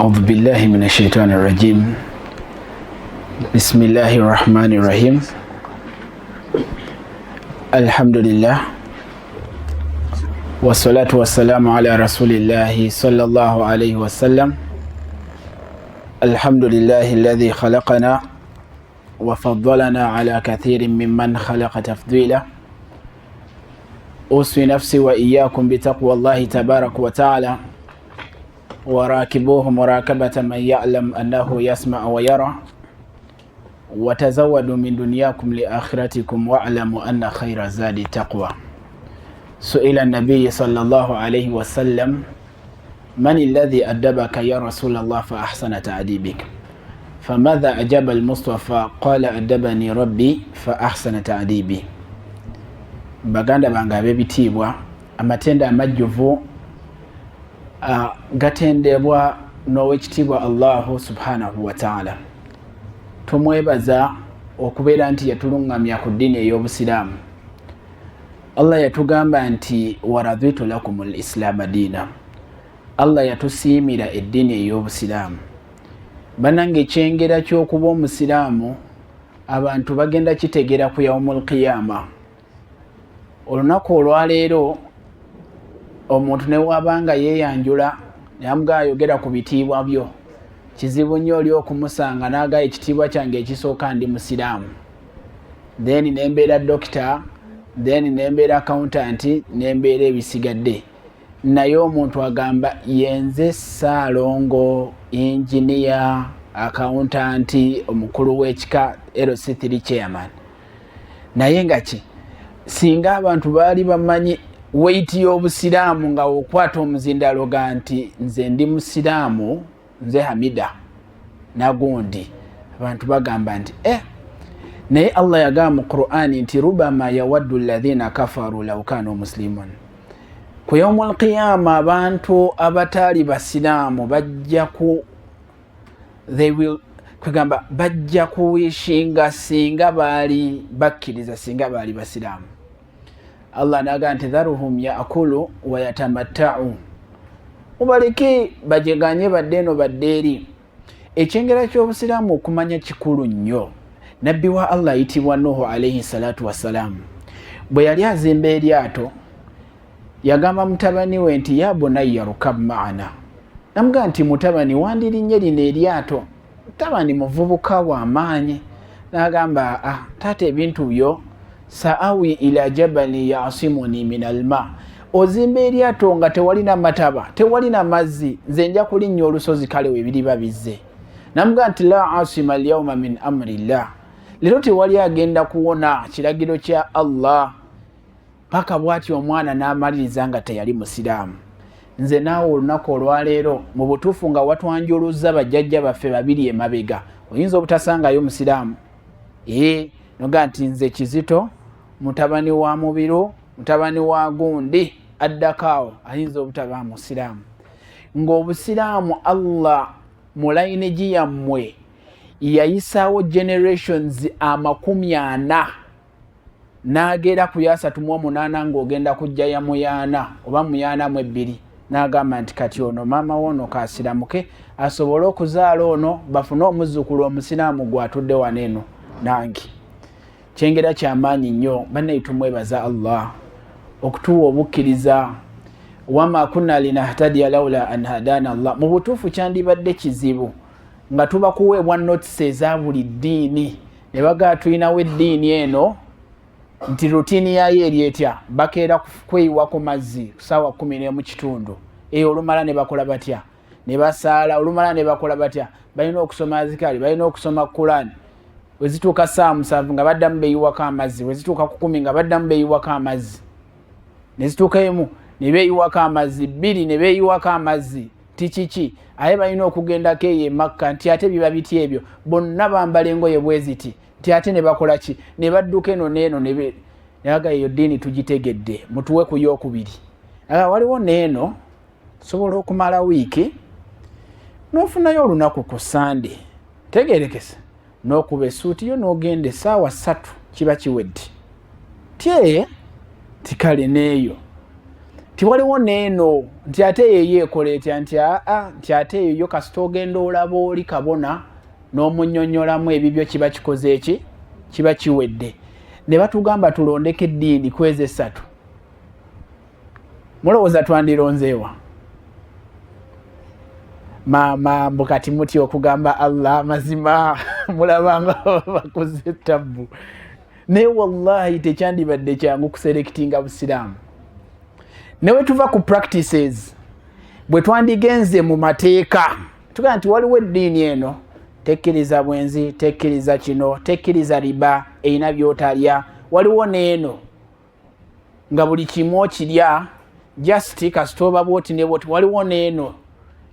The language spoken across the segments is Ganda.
أعوذ بالله من الشيطان الرجيم بسم الله الرحمن الرحيم الحمد لله والصلاة والسلام على رسول الله صلى الله عليه وسلم الحمد لله الذي خلقنا وفضلنا على كثير ممن خلق تفضيلا أوصي نفسي وإياكم بتقوى الله تبارك وتعالى وراكبوه مراكبة من يعلم أنه يسمع ويرى وتزودوا من دنياكم لآخرتكم واعلموا أن خير الزاد التقوى. سئل النبي صلى الله عليه وسلم من الذي أدبك يا رسول الله فأحسن تأديبك فماذا أجاب المصطفى قال أدبني ربي فأحسن تأديبي. baganda bange ab'ebitiibwa amatenda amajjuvu gatendebwa n'owekitiibwa Allahu subhanahu wa ta'ala. Tumwebaza okubeera nti yatulungamya ku ddiini ey'obusiraamu. Allah yatugamba nti waradhitu lakumul islaama diina. Allah yatusiimira eddiini ey'obusiraamu. Bannange ekyengera ky'okuba omusiraamu abantu bagenda kitegera ku yaumul qiyama. Olunaku olwaleero omuntu ne wabanga yeeyanjula namuga ayogera ku bitiibwa byo kizibu nnyo oli okumusanga n'agaya ekitiibwa kyange ekisooka ndi musiraamu, then nembeera dokita, then nembeera accountant, nembeera ebisigadde. Naye omuntu agamba yenze Ssaalongo, engineer, accountant, omukulu w'ekika LC3 chairman. Naye nga ki singa abantu baali bamanyi weight y'obusiraamu nga okwata omuzindalo ga nti nze ndi musiraamu, nze Hamida nagundi, abantu bagamba nti naye Allah yagamba mu Qur'ani nti rubama yawaddu alladhina kafaru law kanu muslimun. Ku yaumul qiyama abantu abataali basiraamu bajja kuwishinga singa baali bakkiriza, singa baali basiraamu. Allah naga nti dharuhum yaakulu wa yatamatta'u, mubaleke bajeganye badde eno badde eri. Ekyengera ky'obusiraamu okumanya kikulu nnyo. Nabbi wa Allah ayitibwa Nuhu alayhi salatu wassalamu bwe yali azimba eryato yagamba mutabani we nti ya bunayya rukab ma'ana. Namuga nti mutabani wandirinnye lino eryato. Mutabani muvubuka w'amaanyi n'agamba taata ebintu byo saawi ila jabali yasimuni min alma. Ozimba eryato nga tewalina mataba, tewalina mazzi, nze nja kulinnya olusozi kale webiriba bizze. Namuga nti la asima alyawma min amri llah, leero tewali agenda kuwona kiragiro kya Allah. Paka bwati omwana n'amaliriza nga teyali musiraamu. Nze naawe olunaku olwaleero mu butuufu nga watwanjuluza bajjajja baffe babiri emabega, oyinza obutasangayo musiraamu. Noga nti nze Kizito mutabani wa Mubiru, mutabani wa Gundi addakaawo, ayinza obutaba musiraamu. Ng'obusiraamu Allah mu layinigi yammwe yayisaawo generations 40 n'agera ku ya 38 ng'ogenda kujja ya muyana oba muyana mu 2. N'agamba nti kati ono maama wono kasiramuke asobole okuzaala ono bafune omuzzukulu omusiraamu gwatudde waneeno nange. Kyengera kyamaanyi nnyo. Bannaye tumwebaza Allah okutuwa obukkiriza. Wama kunna linahtadiya lawla an hadana Allah. Mu butuufu kyandibadde kizibu nga tuba kuweebwa notisi eza buli ddiini ne bagaa tulinawo eddiini eno nti rutiini yayo eri etya, bakeera kweyiwa ku mazzi kusaawa 11:30. Olumala ne bakola batya, ne basaala. Olumala ne bakola batya, balina okusoma azikali, balina okusoma Quran. Wezituuka saa 7 nga baddamu beeyiwako amazzi, wezituuka ku 10 nga baddamu beeyiwako amazzi, ne zituuka emu ne beeyiwako amazzi, 2 ne beeyiwako amazzi. Tikiki aye balina okugendako eyo e Makka nti ate biba biti ebyo bonna bambala engoye bwe ziti nti ate ne bakola ki, ne badduka eno n'eno naga eyo ddiini tugitegedde mutuwe ku yookubiri. Waliwo n'eno sobola okumala wiiki n'ofunayo olunaku ku Sande, tegerekesa n'okuba essuuti yo n'ogenda essaawa 3 kiba kiwedde. Tikale n'eyo tiwaliwo neeno nti ate yeyo ekola etya nti ate eyo kasita ogenda olaba oli kabona n'omunnyonnyolamu ebibyo kiba kikoze eki kiba kiwedde. Ne batugamba tulondeko eddiini kwezi 3. Mulowooza twandironzeewa? Maama mbukati muti okugamba Allah mazima mulabanga bakoze tabbu. Naye wallahi tekyandibadde kyangu kuselectinga busiraamu. Newe tuva ku practices bwe twandigenze mu mateeka tugamba nti waliwo eddiini eno tekkiriza bwenzi, tekkiriza kino, tekkiriza riba, erina byotalya. Waliwo neeno nga buli kimu okirya just kasita oba bwoti ne bwoti. Waliwo neeno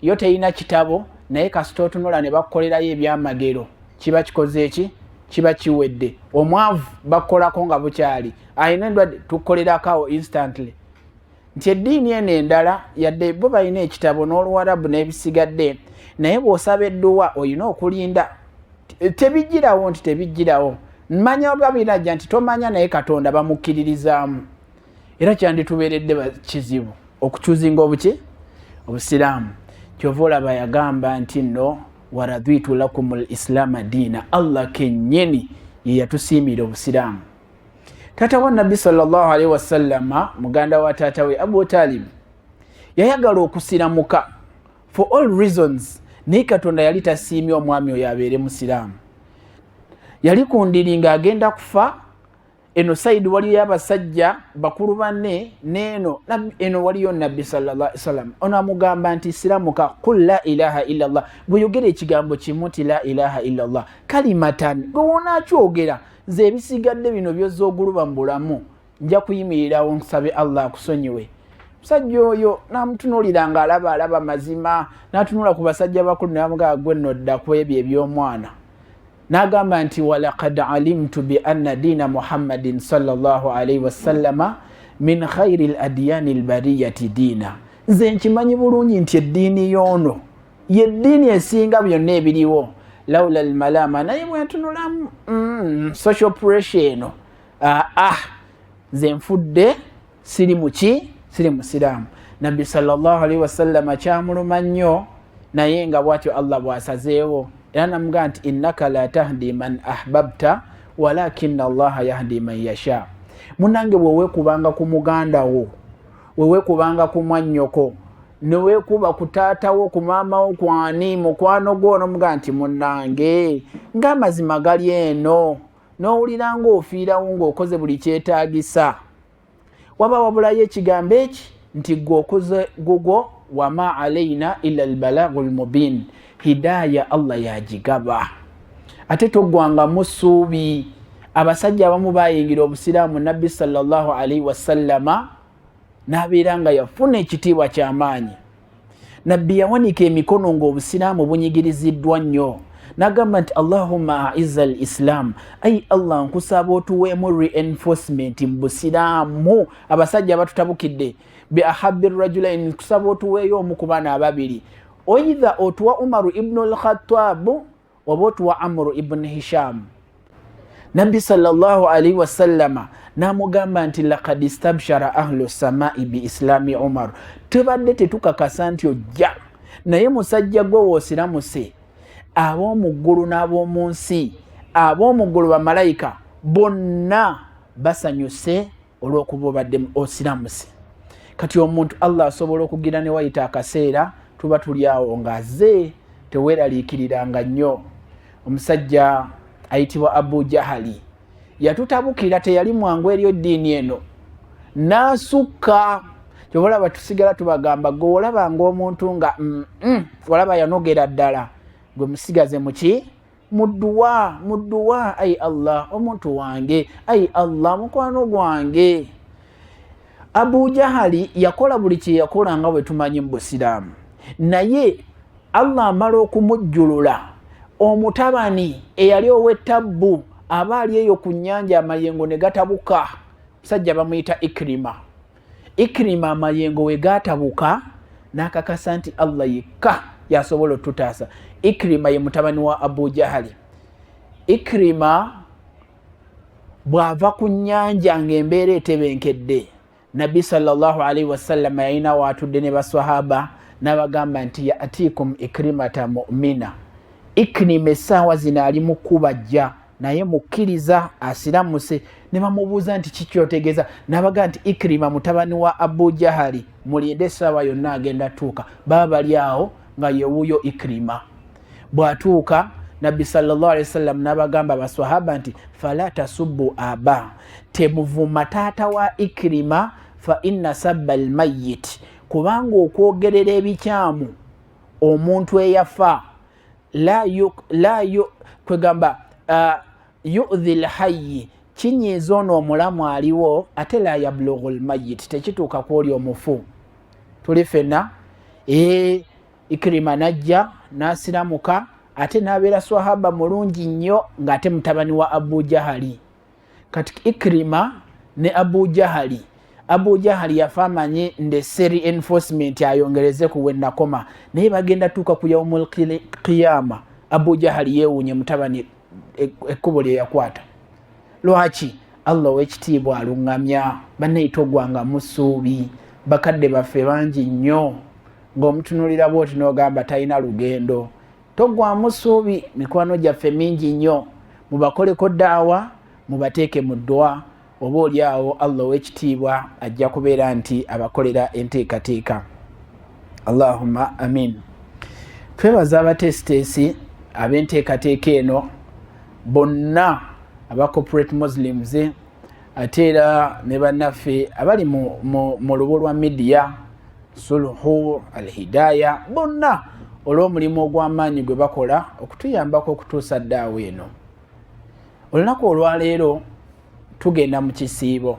yo terina kitabo naye kasita otunula ne bakukolerayo ebyamagero kiba kikoze eki kiba kiwedde. Omwavu bakolako nga bukyali, ayina endwadde tukolerakawo instantly. Nti eddiini eno endala yadde bo balina ekitabo n'Oluwarabu n'ebisigadde, naye bw'osaba edduwa olina okulinda. Tebijjirawo nti tebijjirawo. Mmanya babirajja nti tomanya naye Katonda bamukkiririzaamu. Era kyanditubeeredde kizibu okukyuzinga obusiraamu. Kyova olaba yagamba nti nno waradwitu lakumul islaama diina. Allah kennyini ye yatusiimira obusiraamu. Taata wa Nabbi sallallahu alaihi wasallama, muganda wa taata we Abu Talib, yayagala okusiramuka for all reasons, naye Katonda yali tasiimye omwami oyo abeere musiraamu. Yali ku ndiri ng'agenda kufa. Eno Saidi waliyo abasajja bakulu banne, eno waliyo Nabbi sallallahu alaihi wasallam. Ono amugamba nti siramuka, qul la ilaha illallah. Bweyogera ekigambo kimu nti la ilaha illallah kalimatan, gwewoonaakyogera nze ebisigadde bino byozza oguluba mu bulamu nja kuyimirirawo nsabe Allah akusonyiwe. Musajja oyo n'amutunuulira ng'alaba mazima, n'atunula ku basajja bakulu n'amugamba gwe nno dda ku ebyo eby'omwana. N'agamba nti walaqad alimtu bi anna diina Muhammadin sallallahu alaihi wasallama min khayri al-adyani al-bariyati diina. Nze nkimanyi bulungi nti eddiini y'ono y'eddiini esinga byonna ebiriwo. Laula al-malama, naye bwe ntunulamu social pressure eno, nze nfudde siri musiraamu. Nabbi sallallahu alaihi wasallama kyamuluma nnyo, naye nga bw'atyo Allah bw'asazeewo. Era namugamba nti innaka la tahdi man ahbabta walakinna Allaha yahdi man yasha. Munange bweweekubanga ku muganda wo, weweekubanga ku mwannyoko, neweekuba ku taata wo, ku maama wo, ku ani, mukwano gwo, nomugamba nti munnange ng'amazima gali eno, n'owulira ng'ofiirawo ng'okoze buli kyetaagisa. Waba wabulayo ekigambo eki nti gw'okoze gugwo wama alaina illa albalagul mubin. Hidaya Allah yagigaba. Ate toggwanga mu ssuubi. Abasajja abamu bayingira obusiraamu Nabbi sallallahu alaihi wasallama n'abeera nga yafuna ekitiibwa ky'amaanyi. Nabbi yawanika emikono ng'obusiraamu bunyigiriziddwa nnyo. N'agamba nti Allahumma a'izza al-islam, ayi Allah nkusaba otuweemu reinforcement mu busiraamu. Abasajja batutabukidde bi ahabbi rajulain, nkusaba otuweeyo omu ku baana ababiri. Oidha otuwa Umaru ibn al-Khattab oba otuwa Amru ibn Hisham. Nabbi sallallahu alaihi wasallama n'amugamba nti laqad istabshara ahlu samai bi islami Umar. Tubadde tetukakasa nti ojja, naye musajja gwe woosiramuse, ab'omu ggulu n'ab'omu nsi, ab'omu ggulu bamalayika bonna basanyuse olw'okuba obadde osiramuse. Kati omuntu Allah asobola okugira ne wayita akaseera tuba tuli awo ng'azze teweeraliikiriranga nnyo. Omusajja ayitibwa Abu Jahali yatutabukira, teyali mwangu eri eddiini eno, n'asukka. Kyobalaba tusigala tubagamba gwe olabanga omuntu nga olaba yanogera ddala, gwe musigaze muki mudduwa. Ayi Allah omuntu wange, ayi Allah mukwano gwange. Abu Jahali yakola buli kye yakola nga bwe tumanyi mu busiraamu, naye Allah amala okumujjulula, omutabani eyali ow'ettabbu aba ali eyo ku nnyanja amayengo ne gatabuka. Musajja bamuyita Ikrima amayengo we gatabuka n'akakasa nti Allah yekka yasobola otutaasa. Ikrima ye mutabani wa Abu Jahali. Ikrima bw'ava ku nnyanja ng'embeera etebenkedde nabbi sallallahu alaihi wasallam yalina watudde ne baswahaba n'abagamba nti yatikum ikrimata mu'mina, Ikrima essaawa zino ali mu kubajja naye mukkiriza asiramuse. Ne bamubuuza nti kikyotegeeza, n'abaga nti Ikrima mutabani wa Abu Jahali mulinde essaawa yonna agenda tuuka. Baba bali awo nga yewuyo Ikrima bw'atuuka. Nabbi sallallahu alaihi wasallam n'abagamba baswahaba nti fala tasubbu aba, temuvuma taata wa Ikrima, fa inna sabba almayyit, kubanga okwogerera ebikyamu omuntu eyafa kwegamba yu'dhi alhayyi, kinyiiza ono omulamu aliwo, ate la yablughu almayyit, tekituuka kwoli omufu. Tuli fenna Ikrima najja n'asiramuka, ate n'abeera swahaba mulungi nnyo ng'ate mutabani wa Abu Jahali. Kati Ikrima ne Abu Jahali, Abu Jahali yafa amanyi ndese reinforcement ayongereze ku wennakoma, naye bagenda tuuka ku yaumul qiyama Abu Jahali yeewuunye mutabani ekkubo lye yakwata. Lwaki? Allah w'ekitiibwa aluŋŋamya. Bannayita ogwanga musuubi, bakadde baffe bangi nnyo, ng'omutunulira bw'oti n'ogamba talina lugendo. Togwamu ssuubi, mikwano gyaffe mingi nnyo, mubakoleko daawa, mubateeke mu ddwa, oba oli awo Allah w'ekitiibwa ajja kubeera nti abakolera enteekateeka. Allahumma amin. Twebaza abatesiteesi ab'enteekateeka eno bonna aba corporate Muslims, ate era ne bannaffe abali mu lubu lwa media, Sulhu, Al-Hidaya, bonna olw'omulimu ogw'amaanyi gwe bakola okutuyambako okutuusa ddaawo eno. Olunaku olwaleero tugenda mu kisiibo,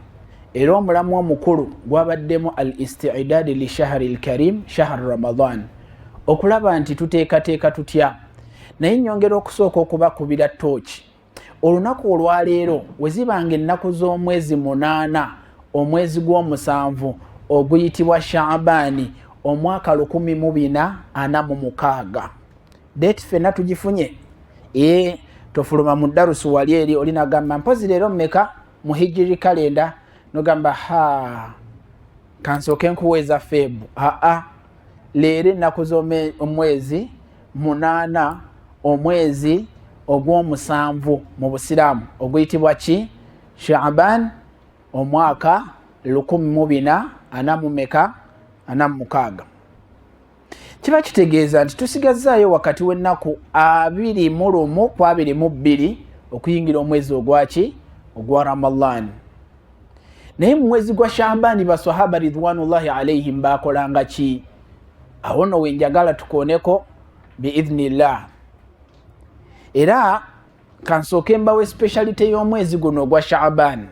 era omulamu omukulu gwabaddemu al-isti'daadi li shahri al-karim, shahru Ramadan, okulaba nti tuteekateeka tutya. Naye nnyongera okusooka okubakubira ttooki, olunaku olwaleero we zibanga ennaku z'omwezi 8 omwezi gw'omusanvu oguyitibwa Shaabaani omwaka 1446. Date fenna tugifunye. Tofuluma mu darusu wali eri olinagamba mpozi leero mmeka mu hijiri kalenda, nogamba kansooke nkuweeza Febu. Leero ennaku z'omwezi 8 omwezi ogw'omusanvu mu Busiraamu oguyitibwa ki? Shaaban omwaka 1446. Kiba kitegeeza nti tusigazaayo wakati w'ennaku 21 ku 22 okuyingira omwezi ogwaki? Ogwa Ramadan. Naye mu mwezi gwa Shaaban baswahaba ridwanullahi alaihim bakolanga ki? Awo nno wenjagala tukooneko biidhnillah. Era kansooke mbawe speciality y'omwezi guno ogwa Shaaban.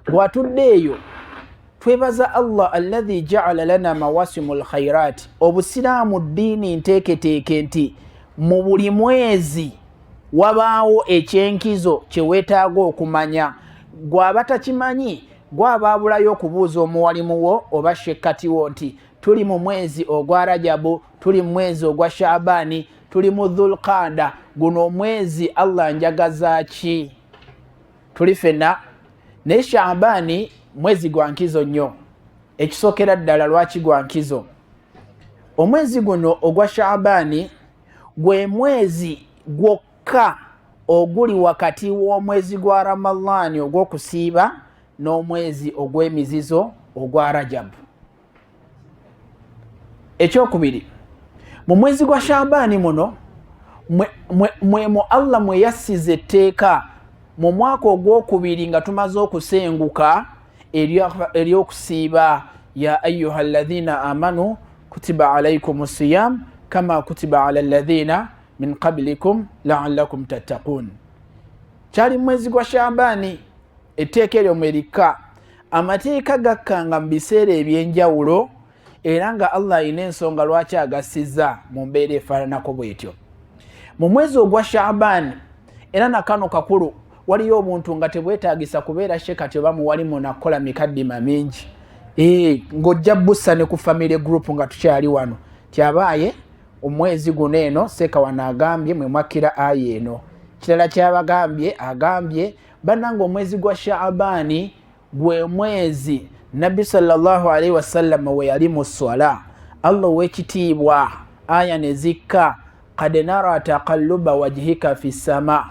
Bw'atuddeeyo twebaza Allah alladhi ja'ala lana mawasimul khairat. Obusiraamu ddiini nteeketeeke nti mu buli mwezi wabaawo ekyenkizo kye weetaaga okumanya. Gw'aba takimanyi gw'aba abulayo okubuuza omuwalimu wo oba shekkati wo nti tuli mu mwezi ogwa Rajabu, tuli mu mwezi ogwa Shaabaani, tuli mu Dhulqaada, guno omwezi Allah njagaza ki? Tuli fenna. Naye Shaabaani mwezi gwa nkizo nnyo. Ekisookera ddala lwaki gwa nkizo? Omwezi guno ogwa Shaabaani gwe mwezi gwokka oguli wakati w'omwezi gwa Ramadhaani ogw'okusiiba n'omwezi ogw'emizizo ogwa Rajabu. Ekyokubiri, mu mwezi gwa Shaabaani muno mwemu Allah mwe yassize etteeka mu mwaka ogwokubiri nga tumaze okusenguka ery'okusiiba ya ayyuha alladhina amanu kutiba alaykumus siyam kama kutiba ala alladhina min qablikum la'allakum tattaqun. Kyali mwezi gwa Shaabaani etteeka eryo mwerika. Amateeka gakkanga mu biseera ebyenjawulo era nga Allah alina ensonga lwaki agassizza mu mbeera efaananako bwetyo. Mu mwezi ogwa Shaabaani era nakano kakulu waliyo obuntu nga tebwetaagisa kubeera shekati oba muwalimu nakola mikaddima mingi. Ng'ojja bussa ne ku family group nga tukyali wano kyabaaye omwezi guno eno Ssekawano agambye mwe mwakkira aya eno. Kirala kyabagambye agambye bannange omwezi gwa Shaabaani gwe mwezi nabbi sallallahu alaihi wasallam we yali mu swala Allah wekitiibwa aya nezikka qad nara taqalluba wajhika fi sama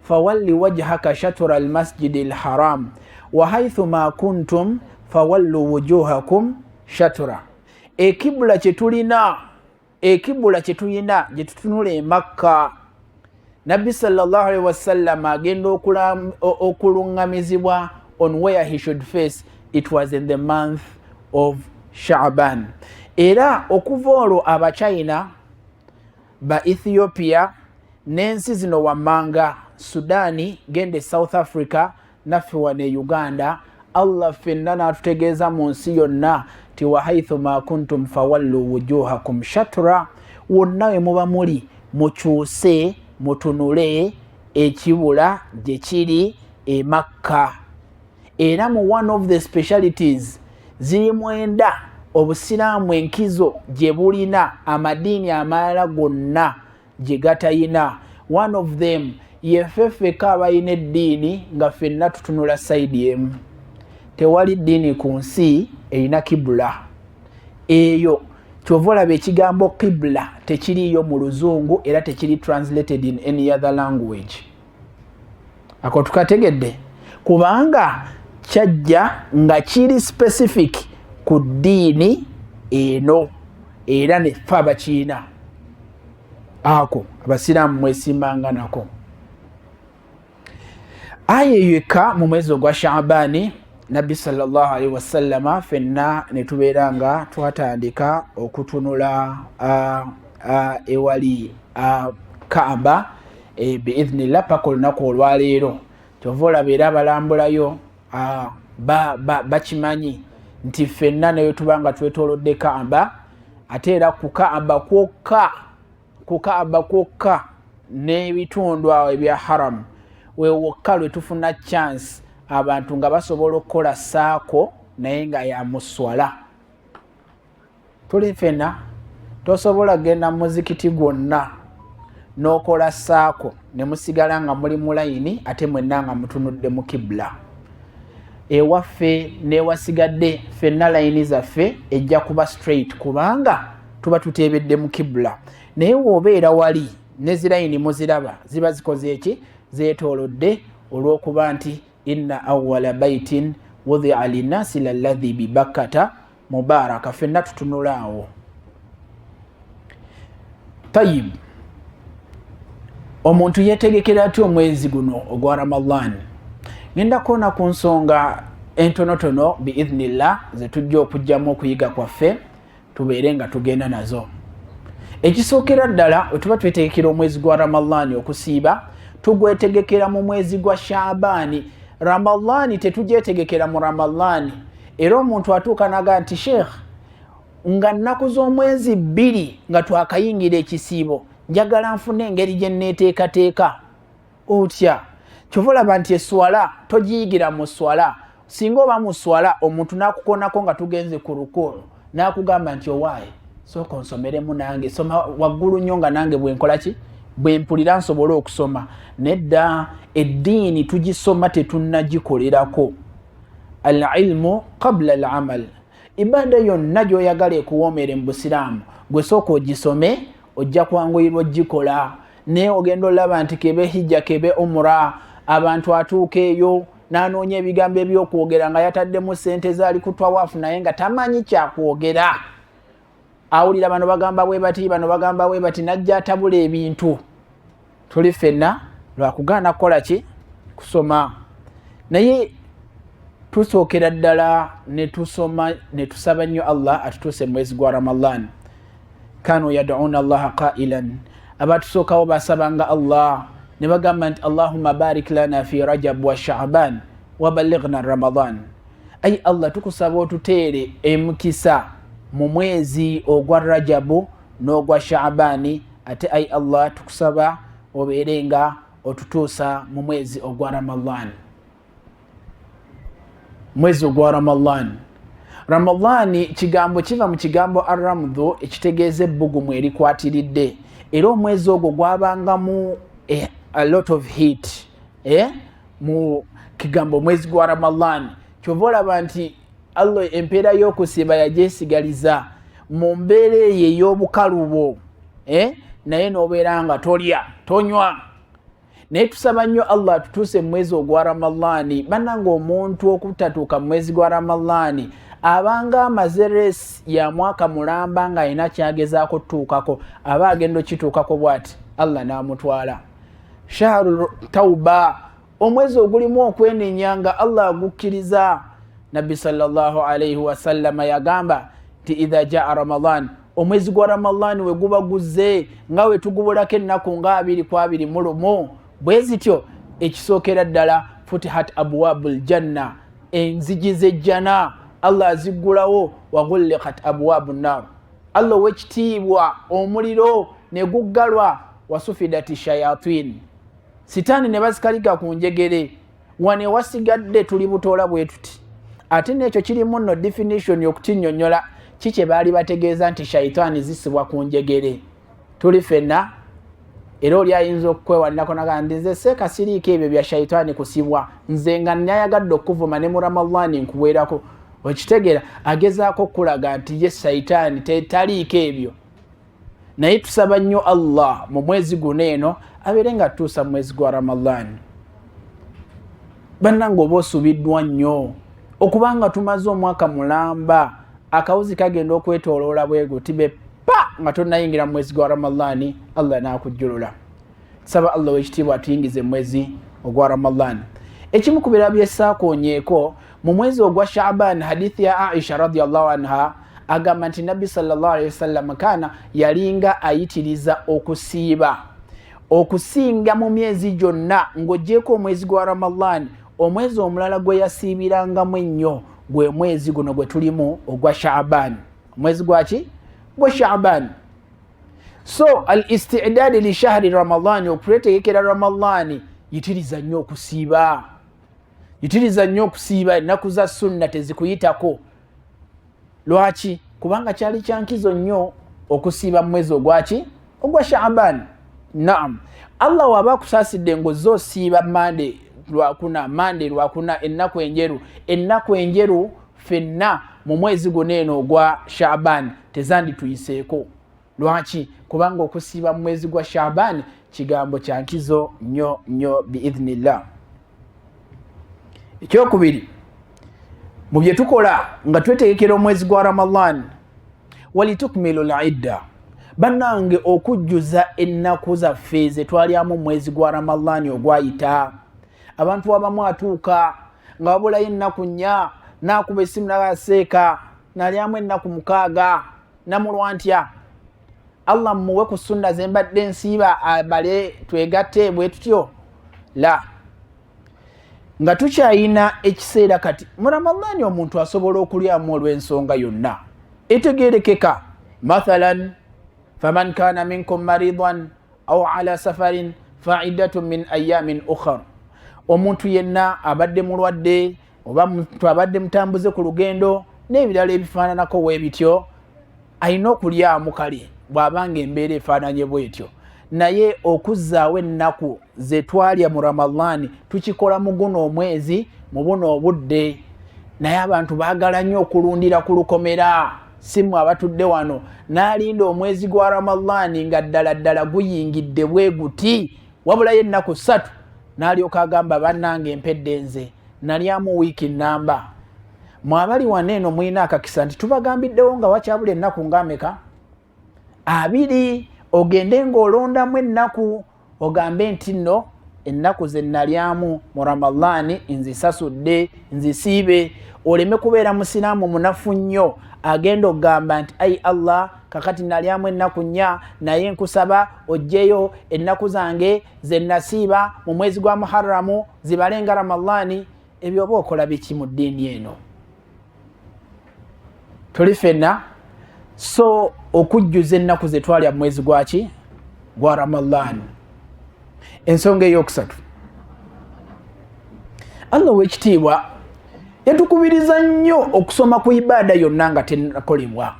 fawalli wajhaka shatra almasjid alharam wa haythu ma kuntum fawallu wujuhakum shatra. Ekibula kyetulina gyetutunula e Makka, nabbi sallallahu alaihi wasallam agenda okulungamizibwa on where he should face. It was in the month of Sha'ban. Era okuva olwo abachina ba Ethiopia n'ensi zino wammanga Sudani gende South Africa naffe wane Uganda, Allah fenna n'atutegeeza mu nsi yonna ti wa haythu ma kuntum fawallu wujuhakum shatra, wonna we muba muli mukyuse mutunule ekibula gye kiri e Makka. Era mu one of the specialities ziri mwenda obusiraamu enkizo gye bulina amadiini amalala gonna gye gatayina. One of them yeffeffeka abalina eddiini nga ffenna tutunula sayidi emu. Tewali ddiini ku nsi erina kibula eyo. Kyova olaba ekigambo kibula tekiriyo mu Luzungu era tekiri translated in any other language. Ako tukategedde kubanga kyajja nga kiri specific ku ddiini eno era neffe abakiina ako abasiraamu mwesimbanga nako. Aya yekka mu mwezi ogwa Shaabani nabbi sallallahu alaihi wasallama fenna ne tubeera nga twatandika okutunula ewali Kaaba biidhnillah paka olunaku olwaleero. Kyova olaba era abalambulayo bakimanyi nti ffenna nayo tubanga twetoolodde Kaaba, ate era ku Kaaba kwokka n'ebitundu awo ebya haramu we wokka lwe tufuna chance abantu nga basobola okukola saako naye nga ya muswala. Tuli ffenna tosobola genda mu muzikiti gwonna n'okola saako ne musigala nga muli mu layini ate mwenna nga mutunudde mu kibula. Ewaffe n'ewasigadde ffenna layini zaffe ejja kuba straight kubanga tuba tuteebedde mu kibula. Naye w'obeera wali ne zilayini muziraba ziba zikoze eki? Zeetoolodde, olw'okuba nti inna awwala baitin wudi'a linnasi lalladhi bibakkata mubaraka. Ffenna tutunulaawo. Tayyib, omuntu yeetegekera atya omwezi guno ogwa Ramadan? Ngenda kuona ku nsonga entonotono biidhnillah ze tujja okujjamu okuyiga kwaffe tubeere nga tugenda nazo. Ekisookera ddala bwe tuba twetegekera omwezi gwa Ramadan okusiiba, tugwetegekera mu mwezi gwa Shaabani. Ramadan tetugyetegekera mu Ramadan. Era omuntu atuuka naga nti Sheikh, nga nnaku z'omwezi 2 nga twakayingira ekisiibo, njagala nfune engeri gye nneeteekateeka. Otya kyova olaba nti eswala togiyigira mu swala. Singa oba mu swala omuntu n'akukonako nga tugenze ku ruku n'akugamba nti owaaye sooka onsomeremu nange, soma waggulu nnyo nga nange bwenkola ki? Bwempulira nsobole okusoma. Nedda, eddiini tugisoma tetunnagikolerako. Al ilmu qabla al amal. Ibada yonna gy'oyagala ekuwoomere mu busiraamu gwe sooka ogisome, ojja kwanguyirwa ogikola. Naye ogenda olaba nti kebe hijja kebe umra, abantu atuuka eyo n'anoonya ebigambo ebyokwogera nga yataddemu ssente zaali ku tawaafu naye nga tamanyi kyakwogera. Awulira bano bagamba bwe bati, bano bagamba bwe bati, najja atabula ebintu. Tuli ffenna lwakugaana kukola ki? Kusoma. Naye tusookera ddala ne tusoma ne tusaba nnyo Allah atutuuse mu mwezi gwa Ramadan. Kanu yad'una Allaha qailan, abatusookawo basabanga Allah ne bagamba nti Allahumma barik lana fi Rajab wa Sha'ban wa ballighna Ramadan. Ay Allah, tukusaba otuteere emukisa mu mwezi ogwa Rajabu n'ogwa Shaabani, ate ay Allah tukusaba obeere nga otutuusa mu mwezi ogwa Ramadan. Mwezi ogwa Ramadan. Ramadan kigambo kiva mu kigambo Ar-Ramdhu ekitegeeza ebbugumu erikwatiridde. Era omwezi ogwo gwabangamu a lot of heat. Mu kigambo mwezi gwa Ramadan. Kyova olaba nti Allah empeera y'okusiiba yajesigaliza mu mbeera eyo ey'obukalubo naye n'obeera nga tolya tonywa. Naye tusaba nnyo Allah atutuuse mu mwezi ogwa Ramadhaani. Bannange omuntu okutatuuka mu mwezi gwa Ramadhaani abanga amaze resi ya mwaka mulamba nga alina kyagezaako tutuukako, aba agenda okituukako bw'ati Allah n'amutwala. Shahru tauba, omwezi ogulimu okwenenya nga Allah agukkiriza. Nabbi sallallahu alayhi wasallam yagamba nti idha jaa Ramadhan, omwezi gwa Ramadhan we guba guzze nga we tugubulako ennaku nga 22 bwe zityo ekisookera ddala futihat abwabul janna, enzigi z'ejjana Allah aziggulawo, wa ghulliqat abwabun nar, Allah ow'ekitiibwa omuliro ne guggalwa, wa sufidati shayatin, sitaani ne bazikalika ku njegere. Wane wasigadde tuli butoola bwe tuti. Ate n'ekyo kirimu nno definition y'okutinnyonnyola kikye baali bategeeza nti shaitaani zisibwa ku njegere. Tuli ffenna era oli ayinza okwewanirako naga ndi nze seeka siriiko ebyo bya shaitaani kusibwa, nze nga nnayagadde okuvuma ne mu Ramadhaani nkuweerako. Okitegeera agezaako okulaga nti ye shaitaani taliiko ebyo. Naye tusaba nnyo Allah mu mwezi guno eno abeere nga tutuusa mu mwezi gwa Ramadhaani. Bannange oba osubiddwa nnyo okubanga tumaze omwaka mulamba akawuzi kagenda okwetooloola bwe gutibe pa nga tonnayingira mu mwezi gwa Ramadhaani, Allah n'akujjulula. Saba Allah w'ekitiibwa atuyingize mu mwezi ogwa Ramadhaani. Ekimu ku birabo by'essaakoonyeeko mu mwezi ogwa Sha'ban, hadithi ya Aisha radiyallahu anha agamba nti Nabbi sallallahu alayhi wasallam kana yalinga ayitiriza okusinga mu myezi gyonna ng'oggyeko omwezi gwa Ramadhaani. Omwezi omulala gwe yasiibirangamu ennyo gwe mwezi guno gwe tulimu ogwa Sha'ban. Omwezi gwaki? Gwa Sha'ban. So al-isti'dad li shahri Ramadhaani, okuteekera Ramadhaani, yitiriza nnyo okusiiba. Yitiriza nnyo okusiiba, ennaku za sunna tezikuyitako. Lwaki? Kubanga kyali kyankizo nnyo okusiiba mu mwezi ogwaki? Ogwa Sha'ban. Naam. Allah waba akusaasidde ng'ozze osiiba Monday lwakuna ennaku enjeru ffenna mu mwezi guno eno ogwa Sha'ban tezandituyiseeko. Lwaki? Kubanga okusiiba mu mwezi gwa Sha'ban kigambo kyankizo nnyo biidhnillah. Ekyokubiri mu bye tukola nga twetegekera omwezi gwa Ramadhan, walitukmilu al-idda, bannange okujjuza ennaku zaffe ze twalyamu mwezi gwa Ramadhaani ogwayita. Abantu abamu atuuka nga wabulayo ennaku 4 n'akuba essimu n'aseeka n'alyamu ennaku 6 namulwa ntya. Allah muwe ku sunna ze mbadde nsiiba abale twegatte bwe tutyo la. Nga tukyayina ekiseera kati mu Ramadhaani omuntu asobola okulyamu olw'ensonga yonna etegeerekeka. Mathalan, faman kana minkum maridan aw ala safarin fa'iddatun min ayamin ukhar, omuntu yenna abadde mulwadde oba muntu abadde mutambuze ku lugendo n'ebirala ebifaananako weebityo alina okulyamu kale bw'abanga embeera efaananye bwetyo. Naye okuzzaawo ennaku ze twalya mu Ramadhaani tukikola mu guno omwezi mu buno obudde. Naye abantu baagala nnyo okulundira ku lukomera, simu abatudde wano n'alinda omwezi gwa Ramadhaani nga ddala guyingidde bwe guti wabulayo ennaku 3 n'alyoka agamba bannange empedde nze nalyamu wiiki nnamba. Mwabali wano eno mulina akakisa nti tubagambiddewo nga wakyabula ennaku ng'ameka? 2. Ogende ng'olondamu ennaku ogambe nti nno ennaku ze nalyamu mu Ramadhaani nzisasudde nzisiibe. Oleme kubeera musiraamu munafu nnyo agenda okugamba nti ayi Allah kakati nalyamu ennaku 4 naye nkusaba oggyeyo ennaku zange ze nasiiba mu mwezi gwa Muharramu zibale nga Ramadhaani. Ebyo oba okola biki mu ddiini eno? Tuli ffenna. So okujjuza ennaku ze twalya mu mwezi gwaki? Gwa Ramadhaani. Ensonga ey'okusatu, Allah w'ekitiibwa yatukubiriza nnyo okusoma ku ibaada yonna nga tenakolebwa.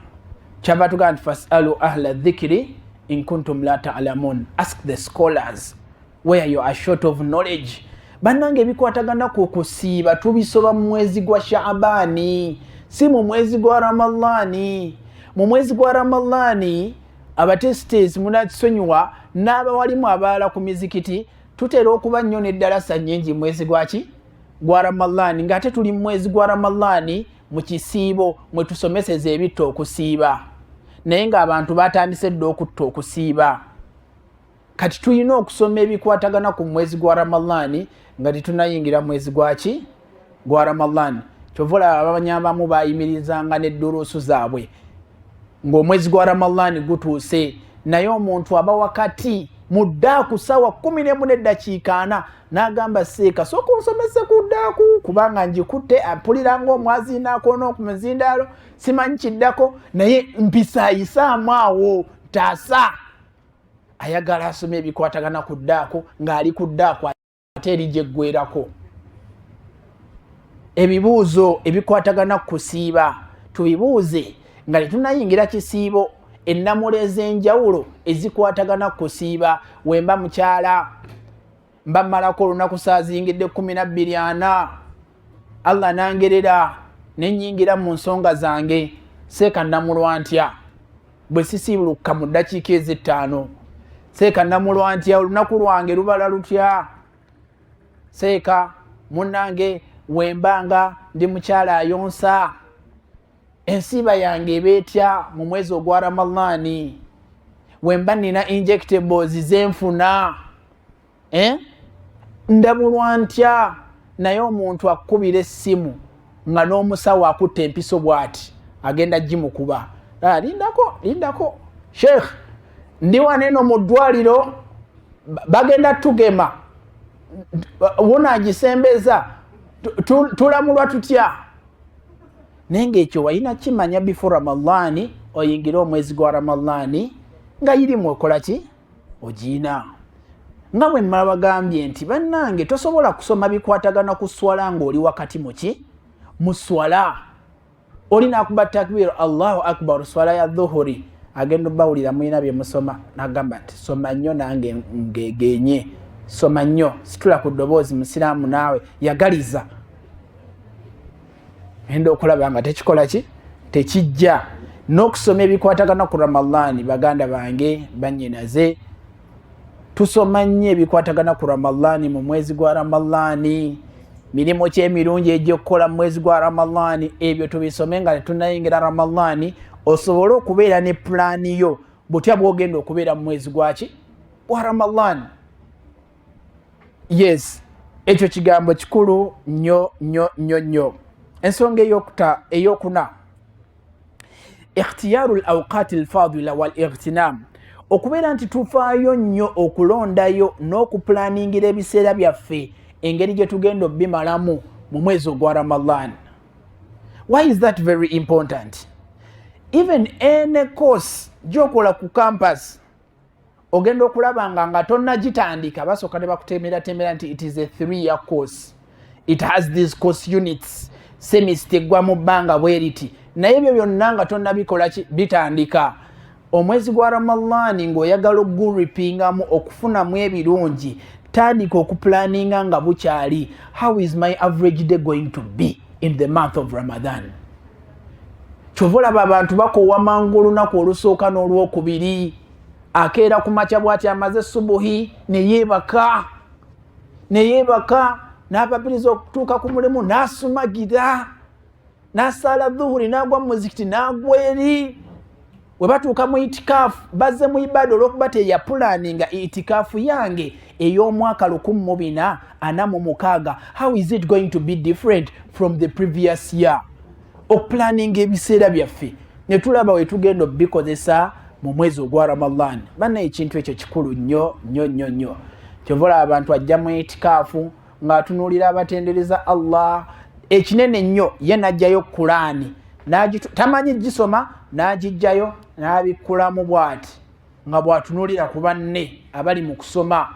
Kyava tugamba nti fasalu ahla dhikri in kuntum la ta'lamun, ask the scholars where you are short of knowledge. Bannange ebikwatagana ku kusiiba tubisoba mu mwezi gwa Sha'baani. si mu mwezi gwa Ramadhani. Mu mwezi gwa Ramadhani abatestes munasonyiwa n'abawalimu abalala ku mizikiti tutera okuba nnyo n'eddalasa nnyingi mwezi gwaki gwa Ramadhani ng'ate tuli mu mwezi gwa Ramadhani mu kisiibo mwe tusomeseza ebitto okusiiba naye ng'abantu batandise dda okutta okusiiba. Kati tulina okusoma ebikwatagana ku mwezi gwa Ramadhani nga tetunayingira mwezi gwaki gwa Ramadhani. Kyova olaba abanyabamu bayimirizanga n'edduruusu zaabwe ng'omwezi gwa Ramadhani gutuuse naye omuntu aba wakati mu ddaaku ssaawa 11:40 n'agamba seeka sooka onsomese ku ddaaku kubanga njikutte ampulira ng'omwaziinaako n'okumizindaalo simanyi kiddako naye mpisaayisaamu awo ntaasa. Ayagala asome ebikwatagana ku ddaaku ng'ali ku ddaaku ate eri gye ggwerako. Ebibuuzo ebikwatagana ku kusiiba tubibuuze nga tetunayingira kisiibo. Ennamula ez'enjawulo ezikwatagana ku kusiiba wemba mukyala mba mmalako olunaku saazingidde 12:40 Allah nangerera nenyingira mu nsonga zange seeka nnamulwa ntya bwe sisiibuluka mu ddakiika ezi5 seeka nnamulwa ntya olunaku lwange lubala lutya seeka munnange wembanga ndi mukyala ayonsa ensiiba yange ebeetya mu mwezi ogwa Ramadhani wemba nina injectables zenfuna ndabulwa ntya naye omuntu akubira essimu nga n'omusawo akutta empiso bw'ati agenda gimukuba lindako sheikh ndi waneeno mu ddwaliro bagenda tugema wonaagisembeza tulamulwa tutya naye ng'ekyo walina kimanya before Ramadhani oyingira omwezi gwa Ramadhani nga yirimu okola ki ogiina. Nga bwe mmala bagambye nti bannange tosobola kusoma bikwatagana ku swala ng'oli wakati muki mu swala olina akuba takbir Allahu akbar swala ya dhuhuri agenda obbawulira mulina bye musoma n'agamba nti soma nnyo nange ngegenye soma nnyo situla ku ddoboozi musiraamu naawe yagaliza enda okulaba nga tekikola ki tekijja. N'okusoma ebikwatagana ku Ramadhani baganda bange bannyinaze tusoma nnyo ebikwatagana ku Ramadhani mu mwezi gwa Ramadhani. Mirimu ki emirungi egy'okukola mu mwezi gwa Ramadhani ebyo tubisome nga tetunayingira Ramadhani osobole okubeera ne pulaani yo butya bw'ogenda okubeera mu mwezi gwaki gwa Ramadhani. Yes, ekyo kigambo kikulu nnyo. Ensonga eyokuna ikhtiyaru al-awqati al-fadila wal-ightinam okubeera nti tufaayo nnyo okulondayo n'okupulaningira ebiseera byaffe engeri gye tugenda obbimalamu mu mwezi ogwa Ramadhan. Why is that very important? Even any course gyokola ku campus ogenda okulaba nga tonnagitandika basooka ne bakutemera nti it is a 3-year course. It has these course units. Semester gwa mu bbanga bweriti naye ebyo byonna nga tonnabikola bitandika. Omwezi gwa Ramadhani ng'oyagala okuguripingamu okufunamu ebirungi tandika okupulaninga nga bukyali. How is my average day going to be in the month of Ramadan? Kyova olaba abantu bakoowa mangu olunaku olusooka n'olwokubiri akeera ku makya bw'ati amaze subuhi neyeebaka n'apapiriza okutuuka ku mulimu n'asumagira n'asaala dhuhuri n'agwa mu muzikiti n'agwa eri. We batuuka mu itikaafu bazze mu ibada olw'okuba teyapulaninga itikaafu yange ey'omwaka 1446. How is it going to be different from the previous year? Okupulaninga ebiseera byaffe ne tulaba we tugenda obikozesa mu mwezi ogwa Ramadhan. Banna ekintu ekyo kikulu nnyo. Kyova olaba abantu ajja mu itikaafu ng'atunuulira abatendereza Allah ekinene nnyo ye n'ajjayo Kulaani tamanyi gisoma n'agijjayo n'abikkulamu bw'ati nga bw'atunuulira ku banne abali mu kusoma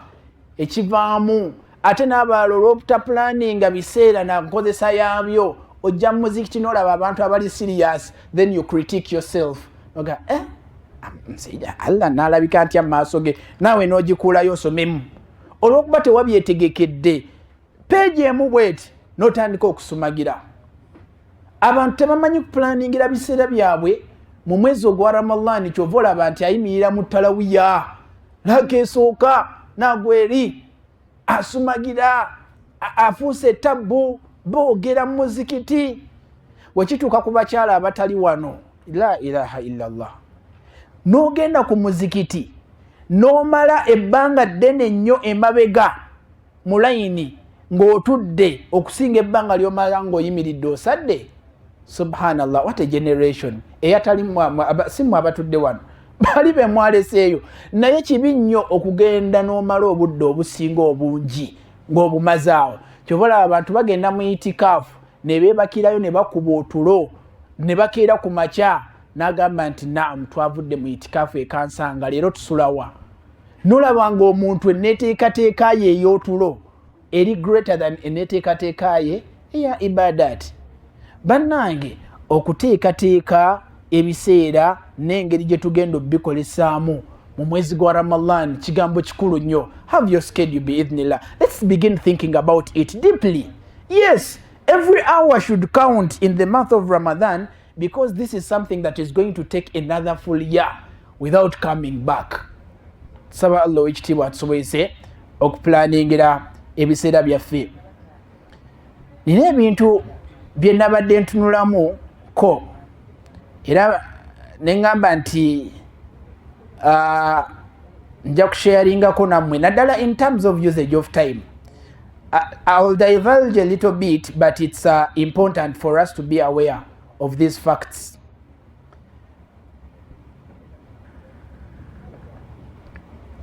ekivaamu. Ate n'abalala olw'obutapulaninga biseera na nkozesa yaabyo ojja mu muzikiti n'olaba abantu abali serious, then you critique yourself oga nsijja Allah n'alabika ntya mu maaso ge naawe n'ogikuulayo osomemu olw'okuba tewabyetegekedde peegi emu bweti n'otandika okusumagira. abantu tebamanyi kupulaningira biseera byabwe mu mwezi ogwa Ramadan. Kyova olaba nti ayimirira mu talawiya nakesooka nagweri asumagira afuuse tabbu boogera mu muzikiti. Wekituuka ku bakyala abatali wano, la ilaha illallah, n'ogenda ku muzikiti n'omala ebbanga ddene nnyo emabega mu layini ng'otudde okusinga ebbanga ly'omala ng'oyimiridde osadde. Subhanallah, what a generation. Eyatali simu abatudde wano bali be mwaleseeyo, naye kibi nnyo okugenda n'omala obudde obusinga obungi ng'obumazaawo. Kyobola abantu bagenda mu itikaafu ne beebakirayo ne bakuba otulo ne bakeera ku makya n'agamba nti naam twavudde mu itikaafu ekansanga leero tusulawa. Nolaba ng'omuntu enneeteekateeka ye ey'otulo eri greater than enneeteekateeka ye eya ibadat. Bannange, okuteekateeka ebiseera n'engeri gye tugenda obikolesaamu mu mwezi gwa Ramadan kigambo kikulu nnyo. Have your schedule bi'idhnillah. Let's begin thinking about it deeply. Yes, every hour should count in the month of Ramadan because this is something that is going to take another full year without coming back. Saba Allah ekitiibwa atusobozese okupulaningira ebiseera byaffe. Nina ebintu bye nabadde ntunulamu ko era neŋŋamba nti nja kusharingako nammwe naddala in terms of usage of time. I'll divulge a little bit, but it's important for us to be aware of these facts.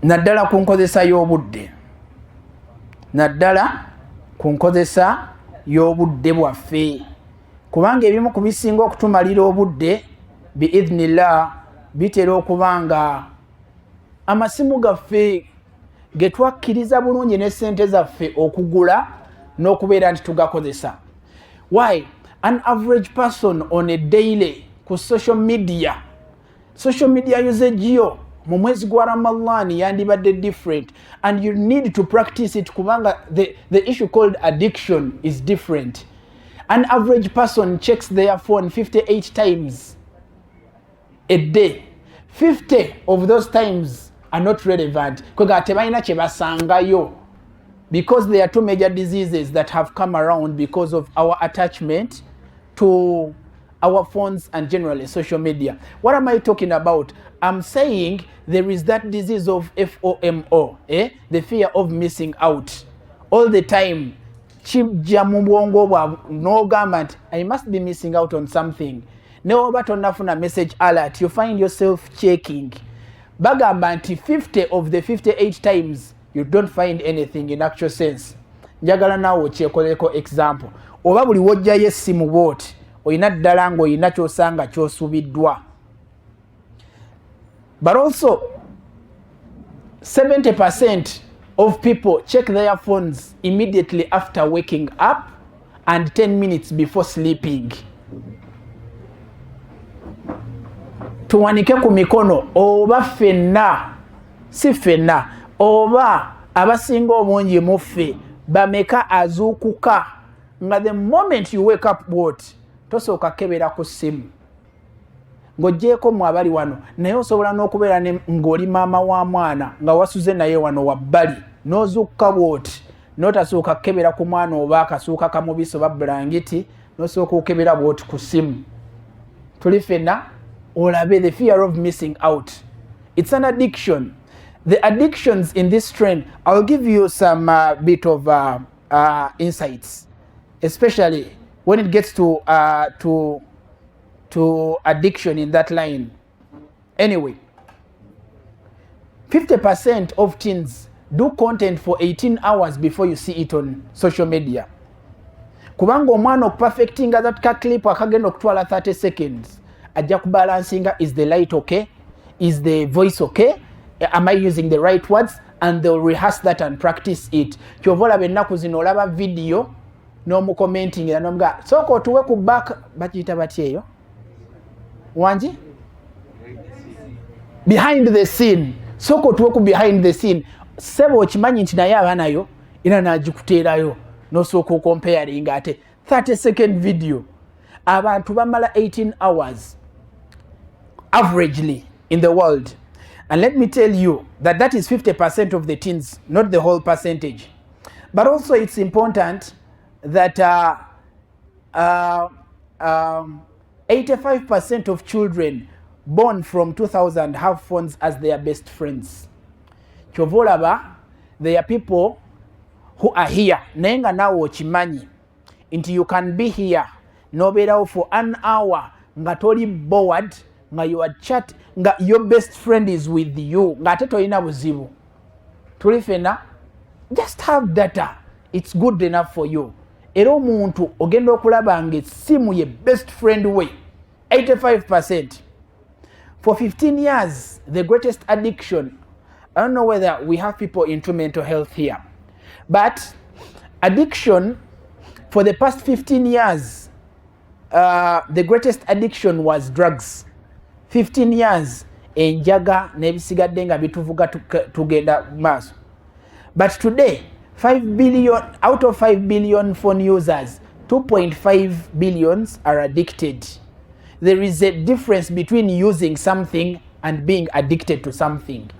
Naddala ku nkozesa y'obudde. Naddala ku nkozesa y'obudde bwaffe. Kubanga ebimu ku bisinga okutumalira obudde bi'idhnillah bitera okubanga amasimu gaffe ge twakkiriza bulungi ne ssente zaffe okugula n'okubeera nti tugakozesa. Why? An average person on a daily ku social media usage yo mu mwezi gwa Ramadan yandibadde different, and you need to practice it kubanga the issue called addiction is different. An average person checks their phone 58 times a day. 50 of those times are not relevant kwega tebalina kye basangayo because there are two major diseases that have come around because of our attachment to our phones and generally social media. What am I talking about? I'm saying there is that disease of FOMO, the fear of missing out. All the time, I must be missing out on something. No, but on a message alert, you find yourself checking. Bagamba nti 50 of the 58 times you don't find anything in actual sense. Njagala nawo kyekoleko example. Oba buli wojjayo essimu bwoti oyina ddala ng'oyina ky'osanga ky'osubiddwa. But also 70% of people check their phones immediately after waking up and 10 minutes before sleeping. Tuwanike ku mikono oba ffenna si ffenna oba abasinga obungi muffe bameka azuukuka nga the moment you wake up what tosooka kebera ku ssimu ng'oggyeko mu abali wano naye osobola n'okubeera ng'oli maama wa mwana nga wasuze naye wano wabbali n'ozuukuka bwoti n'otasooka kebera ku mwana oba akasuuka kamubisi oba bulangiti n'osooka okebera bwoti ku ssimu. Tuli ffenna olabe the fear of missing out. It's an addiction. The addictions in this trend, I'll give you some bit of insights, especially when it gets to addiction in that line. Anyway, 50% of teens do content for 18 hours before you see it on social media. Kubanga omwana okuperfectinga that ka clip akagenda okutwala 30 seconds. Ajja kubalansinga, is the light okay? Is the voice okay? Am I using the right words? And they'll rehearse that and practice it. Kyovola bennaku zino olaba video n'omu commenting era n'omuga soko tuwe ku back bakiyita batyeyo wanji behind the scene. Soko tuwe ku behind the scene. Sebo okimanyi nti naye abanayo era n'agikuteerayo n'osooka okomparing ate 30-second video. abantu bamala 18 hours averagely in the world. And let me tell you that that is 50% of the teens, not the whole percentage. But also it's important that 85% of children born from 2000 have phones as their best friends. Chovolaba, there are people who are here. Nenga na ochimanyi. Until you can be here. Nobera for an hour. Nga toli bored. Nga you are chat. Nga your best friend is with you. Nga teto ina buzibu. Tulifena. Just have data. It's good enough for you. Ero muntu ogenda okulaba nge simu ye best friend we. 85%. For 15 years, the greatest addiction, I don't know whether we have people into mental health here, but addiction, for the past 15 years, the greatest addiction was drugs. 15 years, enjaga nebisigadde nga bituvuga tugenda maaso. But today, 5 billion, out of 5 billion phone users, 2.5 billions are addicted. There is a difference between using something and being addicted to something.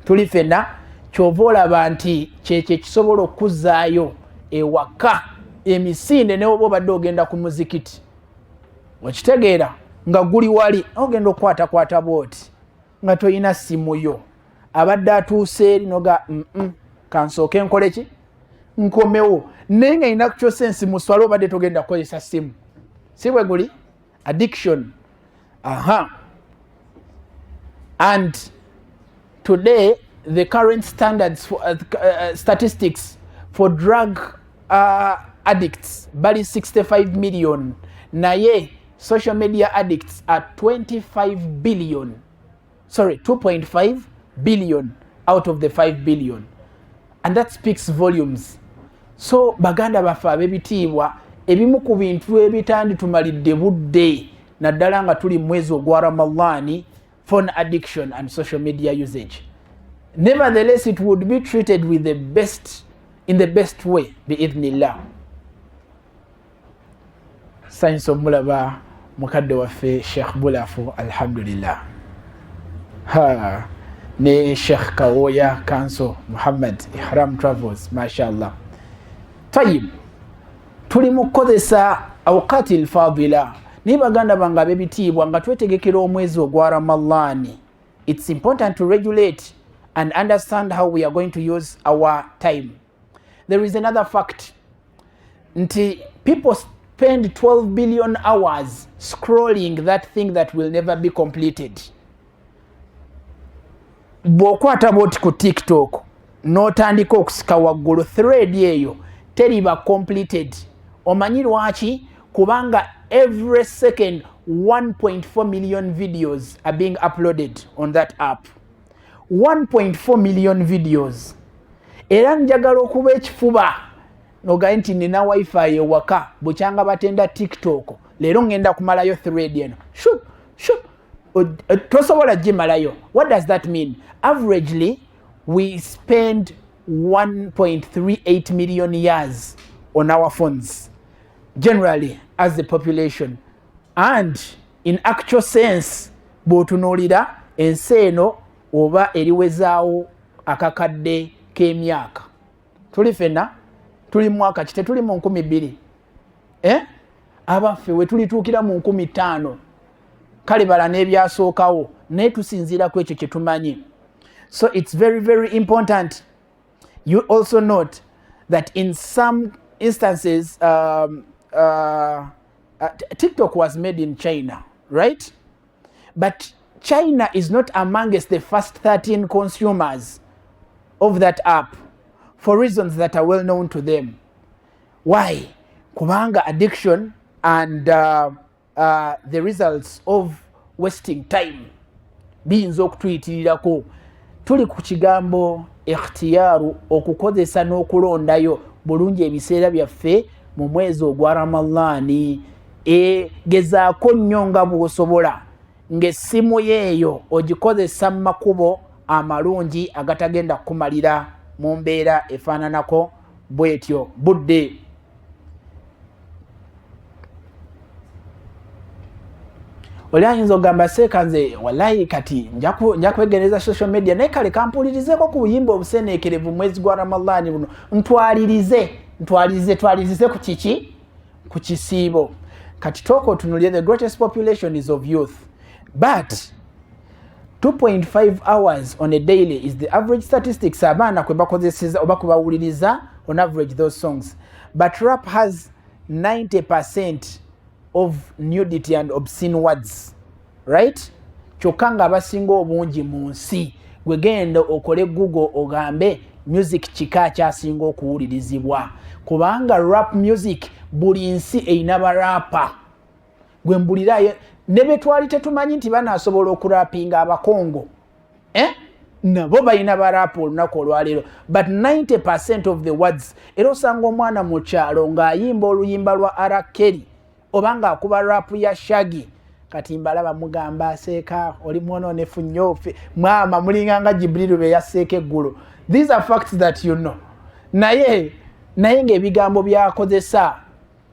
Tulifena chovola banti cheche kisobola okuzaayo ewaka emisinde ne obadde ogenda ku muzikiti. Okitegeera nga guli wali ogenda okwata bwoti nga toyina simu yo. Abadde atuuse eri noga kansooke nkole ki? Nkomewo. Naye nga ina kyo sense muswala obadde togenda kukozesa simu. Si bwe guli? Addiction. And today, the current standards for statistics for drug addicts, bali 65 million. Naye, social media addicts are 25 billion. Sorry, 2.5 billion out of the 5 billion. And that speaks volumes. So, baganda bafa abebitiibwa ebimu ku bintu ebitandi tumalidde budde naddala nga tuli mwezi ogwa Ramadhani, phone addiction and social media usage. Nevertheless, it would be treated with the best, in the best way, bi'idhnillah. Science omulaba mukadde waffe Sheikh Bulafu, alhamdulillah. Ne Sheikh Kawoya Kanso Muhammad Ihram Travels, mashallah. Tayyib. Tuli mukozesa awqati al-fadila. Ni baganda banga bebitiibwa nga twetegekera omwezi ogwa Ramadhani. It's important to regulate and understand how we are going to use our time. There is another fact. Nti people spend 12 billion hours scrolling that thing that will never be completed. Bwokwata boti ku TikTok n'otandika okusika waggulu thread eyo teriba completed. Omanyi lwaki? Kubanga every second 1.4 million videos are being uploaded on that app. 1.4 million videos. Era njagala okuba ekifuba noga nti nina wifi ewaka bukyanga batenda TikTok leero ngenda kumalayo thread eno. Tosobola gimalayo. What does that mean? Averagely, we spend 1.38 million years on our phones, generally as the population. And in actual sense, bw'otunuulira ensi eno oba eriwezaawo akakadde k'emyaka. Tuli fenna, tuli mwaka ki tetuli mu 2000. Abaffe we tulituukira mu 5000. Kale bala n'ebyasookawo naye tusinziira ku ekyo kye tumanyi. So it's very, very important. You also note that in some instances, TikTok was made in China, right? But China is not amongst the first 13 consumers of that app for reasons that are well known to them. Why? Kubanga addiction and the results of wasting time biyinza okutuyitirirako. Tuli ku kigambo ikhtiyaru, okukozesa n'okulondayo bulungi ebiseera byaffe mu mwezi ogwa Ramadhani. Gezaako nnyo nga bw'osobola ng'essimu yeeyo ogikozesa mu makubo amalungi agatagenda kumalira mu mbeera efaananako bw'etyo budde. oli ayinza ogamba seeka nze wallahi kati nja kwegereza social media naye kale kampulirizeeko ku buyimba obuseneekerevu mwezi gwa Ramadhaani buno ntwalirize ku kiki ku kisiibo kati tooko otunulire the greatest population is of youth but 2.5 hours on a daily is the average statistics abaana kwe bakozeseza oba kwe bawuliriza on average those songs but rap has 90% of nudity and obscene words right kyokka nga abasinga obungi mu nsi gwe genda okole Google ogambe music kika kyasinga okuwulirizibwa kubanga rap music buli nsi eyina barapa gwe mbulirayo ne betwali tetumanyi nti banaasobola okurapinga abakongo nabo balina barapa olunaku olwaleero but 90% of the words era osanga omwana mu kyalo ng'ayimba oluyimba lwa arakeri obanga akuba rap ya shagi kati mbalaba mugamba seeka oli mwononefu nnyo mwama mulinganga Jibrilu be yaseeka eggulu these are facts that you know naye ng'ebigambo byakozesa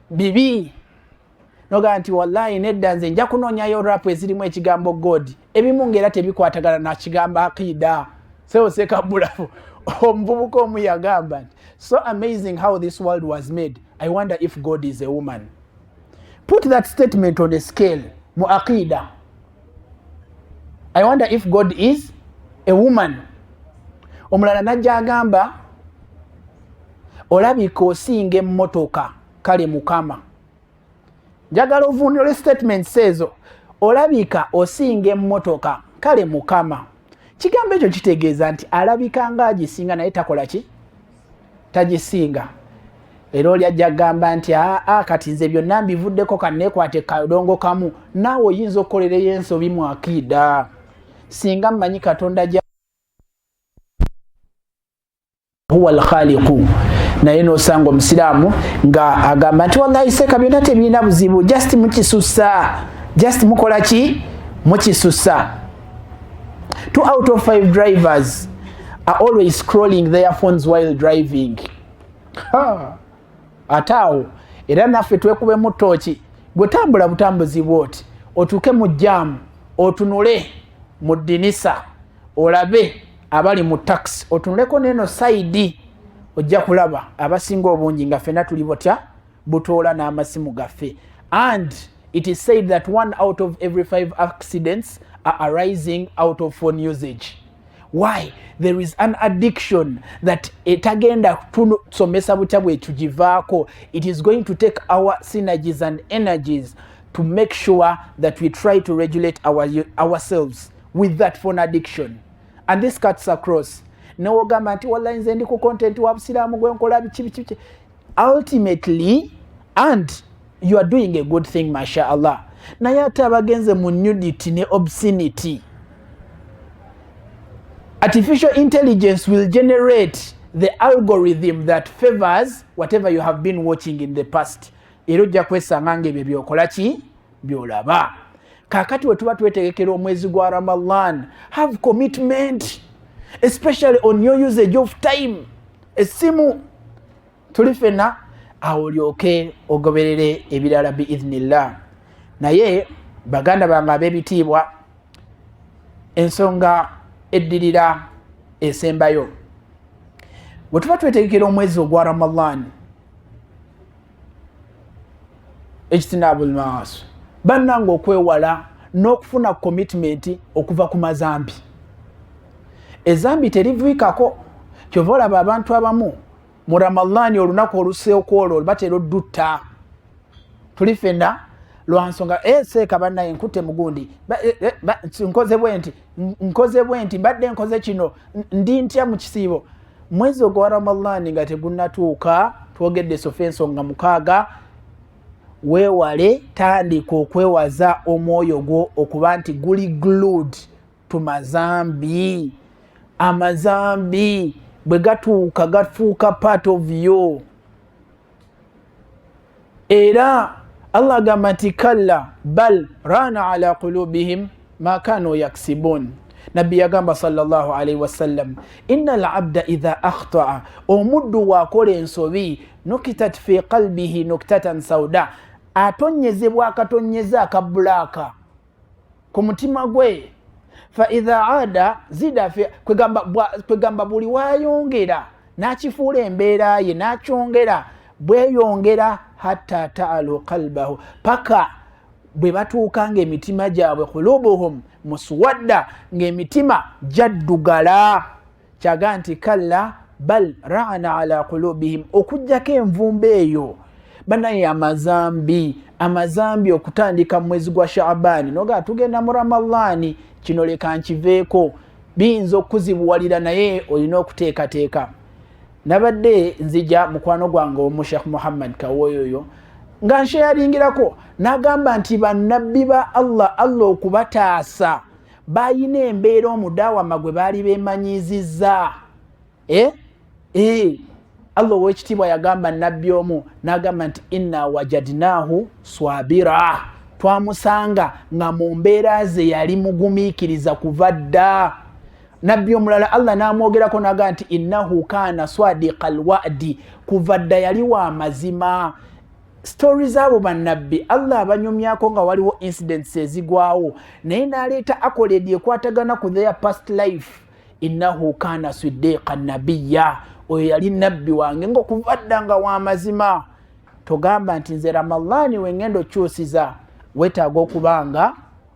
bibi noga nti wallahi nedda nze nja kunoonyayo rap ezirimu ekigambo God ebimu ng'era tebikwatagana na kigambo akida seeka bulafu omuvubuka omu yagamba nti so amazing how this world was made I wonder if God is a woman. Put that statement on a scale mu aqida. I wonder if God is a woman. Omulala najja agamba olabika osinga emmotoka kale mukama. Njagala ovunule statements ezo olabika osinga emmotoka kale mukama. Kigambo ekyo kitegeeza nti alabika nga agisinga naye takola ki? Tagisinga. Era oli ajja gamba nti kati nze byonna mbivuddeko kanneekwate kadongo kamu naawe oyinza okukolereyo ensobi mu akida singa mmanyi Katonda gya huwa al-khaliqu naye n'osanga omusiraamu nga agamba nti wallahi seeka byonna tebirina buzibu just mukisusa just mukola ki mukisusa 2 out of 5 drivers are always scrolling their phones while driving. Ataawo era naffe twekubemu ttooki bwe tambula butambuzi bwoti otuuke mu jaamu otunule mu ddinisa olabe abali mu taxi otunuleko n'eno sayidi ojja kulaba abasinga obungi nga ffenna tuli botya butoola n'amasimu gaffe and it is said that 1 out of every 5 accidents are arising out of phone usage. Why? There is an addiction that etagenda tusomesa butya bwe tugivaako. It is going to take our synergies and energies to make sure that we try to regulate ourselves with that phone addiction. And this cuts across. Newogamba nti wallahi nze ndi ku content wa busiraamu gwe nkola biki. Ultimately, and you are doing a good thing, mashallah. Naye ate abagenze mu nudity ne obscenity. Artificial intelligence will generate the algorithm that favors whatever you have been watching in the past. Era ojja kwesanga ng'ebyo byokola ki byolaba. Kaakati we tuba twetegekera omwezi gwa Ramadan, have commitment, especially on your usage of time. Essimu tuli ffenna awo olyoke ogoberere ebirala biidhnillah. Naye baganda bange ab'ebitiibwa ensonga eddirira esembayo bwe tuba twetegekera omwezi ogwa Ramadan ejtinaabul maasi bannanga okwewala n'okufuna commitment okuva ku mazambi ezambi teriviikako kyova olaba abantu abamu mu Ramadan olunaku oluseeko olwo batera oddutta tuli ffenna lwansonga seeka bannaye nkutte mugundi nkoze bwenti mbadde nkoze kino ndi ntya mu kisiibo mwezi ogwa Ramadan nga tegunnatuuka twogedde sofa ensonga 6 weewale tandika okwewaza omwoyo gwo okuba nti guli glued to mazambi amazambi bwe gatuuka gafuuka part of you era Allah agamba nti kalla bal rana ala qulubihim ma kanu yaksibun. Nabbi yagamba sallallahu alayhi wasallam innal abda idha akhta'a omuddu wakola ensobi nukitat fi qalbihi nuktatan sauda atonyezebwa akatonyeza akabulaka ku mutima gwe fa idha ada zida fi kwegamba buli wayongera n'akifuula embeera ye n'akyongera bweyongera hatta ta'alu qalbahu paka bwe batuuka ng'emitima gyabwe qulubuhum muswadda ng'emitima jaddugala kyaga nti kalla bal ra'ana ala qulubihim okujjako envumba eyo banaye amazambi okutandika mu mwezi gwa Shaaban noga tugenda mu Ramadhani kino leka nkiveeko biyinza okuzibuwalira naye olina okuteekateeka nabadde nzija mukwano gwange omu Sheikh Muhammad Kawoyoyo nga nsharingirako n'agamba nti bannabbi ba Allah okubataasa bayina embeera omudawama gwe baali beemanyizizza Allah w'ekitiibwa yagamba nabbi omu n'agamba nti inna wajadnahu swabira twamusanga nga mu mbeera ze yali mugumiikiriza kuva dda nabbi omulala Allah n'amwogerako n'agamba nti innahu kana swadiqal wa'di kuva dda yali wa mazima stories abo bannabbi Allah abanyumyako nga waliwo incidents ezigwawo naye n'aleeta accolade ekwatagana ku their past life innahu kana siddiqan nabiyya oyo yali nabbi wange ng'okuva dda nga wa mazima togamba nti nze Ramadhani wengendo kyusiza wetaaga okubanga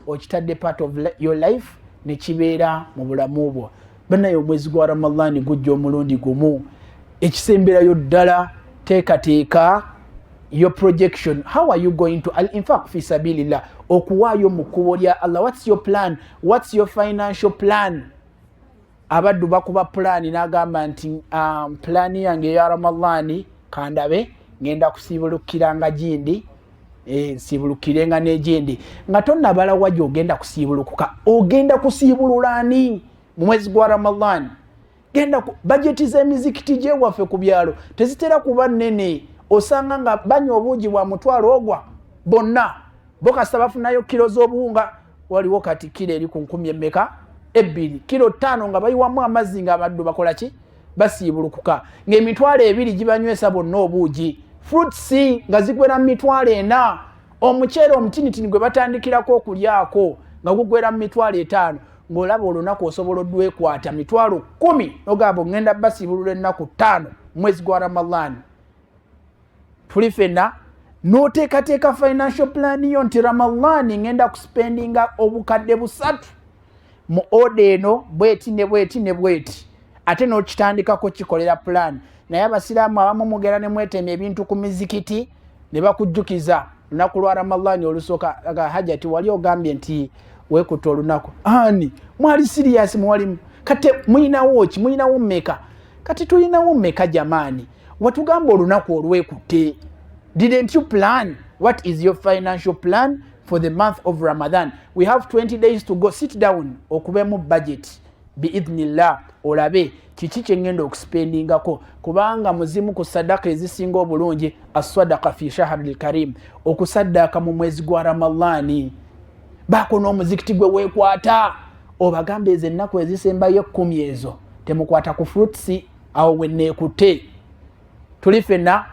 okitadde part of your life ne kibeera mu bulamu bwo banaye omwezi gwa Ramadhani gujja omulundi gumu ekisemberayo ddala teekateeka your projection. How are you going to al-infaq fi sabilillah okuwaayo mu kkubo lya Allah? What's your plan? What's your financial plan? Abaddu bakuba plan n'agamba nti plan yange ya Ramadhani kandabe ngenda kusiibulukiranga gindi siibulukirenga n'egindi nga tonnabala wajja ogenda kusiibulukuka ogenda kusiibulula ani mu mwezi gwa Ramadhani? Genda budget z'emizikiti gyewaffe ku byalo tezitera kuba nnene osanga nga banywa obuugi bwa mutwalo ogwa bonna bokasa bafunayo kilo z'obuwunga waliwo kati kilo eri ku 10 emmeka 2 kilo 5 nga bayiwamu amazzi nga abaddu bakola ki basiibulukuka ng'emitwalo 2 gibanywesa bonna obuugi fruits nga zigwera mu mitwalo 4 omuceere omutinitini gwe batandikirako okulyako nga gugwera mu mitwalo 5 ng'olaba olunaku osobola oddwekwata mitwalo 10 ogamba ngenda basiibulula ennaku 5 mwezi gwa Ramadhani. Tuli fenna n'oteekateeka financial plan yo nti Ramadhani ngenda kuspendinga obukadde 3 mu order eno bweti ne bweti ne bweti ate n'okitandikako kikolera plan naye abasiraamu abamu mugera ne mwetema ebintu ku mizikiti ne bakujjukiza lunaku lwa Ramadhani olusooka aga hajati wali ogambye nti weekuta olunaku ani mwali serious mwalimu kate muyinawo ki muyinawo mmeka kati tulinawo mmeka jamaani watugamba olunaku olwekutte. Didn't you plan? What is your financial plan for the month of Ramadan? We have 20 days to go. Sit down okube mu budget biidhnillah olabe kiki kyengenda okuspendingako kubanga muzimu ku sadaka ezisinga obulungi as-sadaqa fi shahril karim okusaddaka mu mwezi gwa Ramadhani bako n'omuzikiti gwe weekwata obagambe ezo ennaku ezisembayo 10 ezo temukwata ku fruits awo wenneekutte. Tuli fenna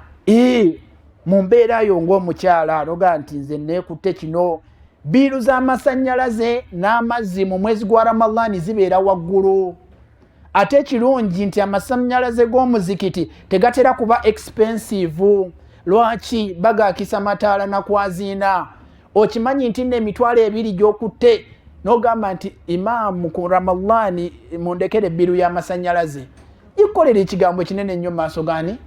mu mbeera yo ng'omukyala anoga nti nze neekutte kino biiru z'amasannyalaze n'amazzi mu mwezi gwa Ramadhani zibeera waggulu ate kirungi nti amasannyalaze g'omuzikiti tegatera kuba expensive. Lwaki bagaakisa mataala nakwaziina okimanyi nti n'emitwalo 2 gy'okutte n'ogamba nti imaamu ku Ramadhani mundekere biiru y'amasannyalaze gikolera ekigambo kinene nnyo maaso gani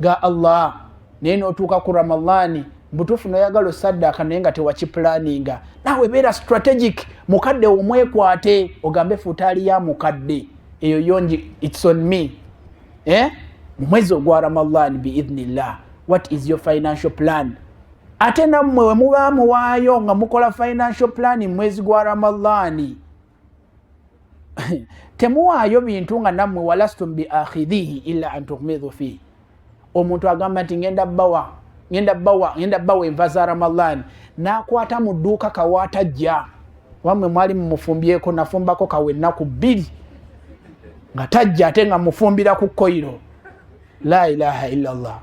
ga Allah naye n'otuuka ku Ramadhani butuufu noyagala osaddaaka naye nga tewakiplaninga naawe beera strategic mukadde omwekwate ogambe futaali ya mukadde eyo yonji it's on me mu mwezi ogwa Ramadhani biidhnillah. What is your financial plan? Ate nammwe we muba muwaayo nga mukola financial plan mwezi gwa Ramadhani temuwaayo bintu nga nammwe walastum bi akhidhihi illa an tughmidhu fihi. Omuntu agamba nti ngenda bawa enva za Ramadhani n'akwata mu dduuka kawaatajja wamwe mwali mumufumbyeko nafumbako kawe ennaku 2 nga tajja ate nga mufumbira ku koiro la ilaha illallah